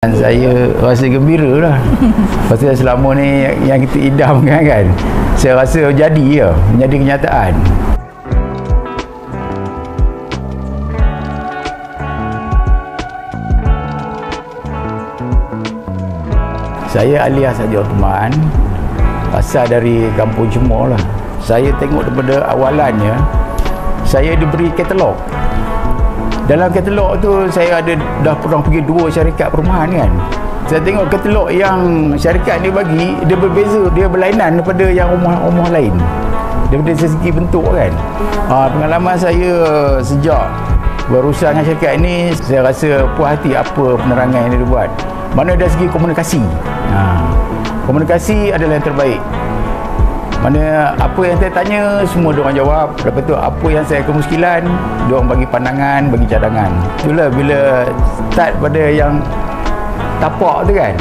Saya rasa gembira lah. Pasal selama ni yang kita idamkan kan, saya rasa jadi menjadi kenyataan. Saya alias Haji Osman, asal dari Kampung Cemor lah. Saya tengok daripada awalannya, saya diberi katalog. Dalam katalog tu saya dah pernah pergi 2 syarikat perumahan kan. Saya tengok katalog yang syarikat ni bagi, dia berbeza, dia berlainan daripada yang rumah-rumah lain. Daripada segi bentuk kan. Pengalaman saya sejak berurusan dengan syarikat ni, saya rasa puas hati apa penerangan yang dia buat. Mana dari segi komunikasi. Komunikasi adalah yang terbaik. Mana apa yang saya tanya, semua diorang jawab. Lepas tu apa yang saya kemuskilan, diorang bagi pandangan, bagi cadangan. Itulah bila start pada yang tapak tu kan.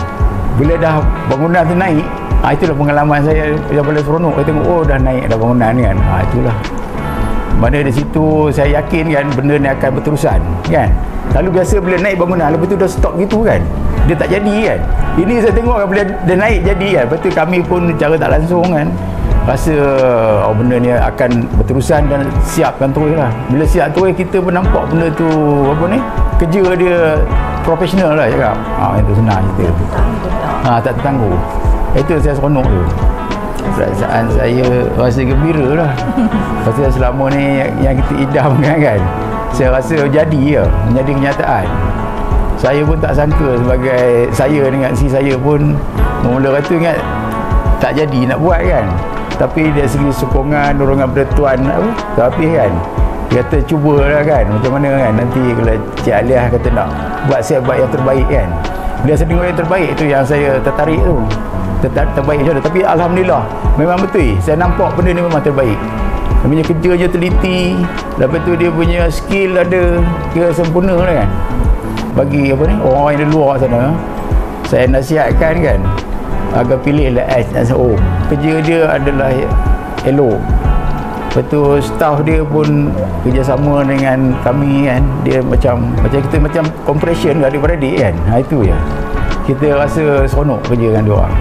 Bila dah bangunan tu naik, itulah pengalaman saya yang paling seronok. Saya tengok, oh dah naik dah bangunan ni kan. Itulah. Mana di situ saya yakin kan benda ni akan berterusan kan. Lalu biasa bila naik bangunan, lepas tu dah stop gitu kan. Dia tak jadi kan. Ini saya tengok kan bila dia naik jadi kan. Lepas tu kami pun cara tak langsung kan rasa benda ni akan berterusan dan siapkan terus lah. Bila siap terus kita pun nampak benda tu kerja dia profesional lah cakap. Itu senang cerita. Tak tertangguh. Itu saya seronok tu. Perasaan saya rasa gembira lah. Pasal selama ni yang kita idamkan kan, saya rasa jadi menjadi kenyataan. Saya pun tak sangka sebagai saya dengan si saya pun mula kata ingat tak jadi nak buat kan. Tapi dari segi sokongan, dorongan daripada tuan tapi kan dia kata cubalah kan macam mana kan. Nanti kalau Cik Aliah kata nak buat, saya buat yang terbaik kan. Bila saya tengok yang terbaik tu yang saya tertarik tu. Terbaik macam mana. Tapi Alhamdulillah memang betul. Saya nampak benda ni memang terbaik. Dia punya kerja je teliti. Lepas tu dia punya skill ada, kira sempurna lah kan. Bagi orang yang di luar sana, saya nasihatkan kan agar pilihlah SSO. Kerja dia adalah elok. Lepas tu staff dia pun kerjasama dengan kami kan. Dia macam kita macam compression adik-beradik kan. Itu je. Kita rasa seronok kerja dengan dia orang.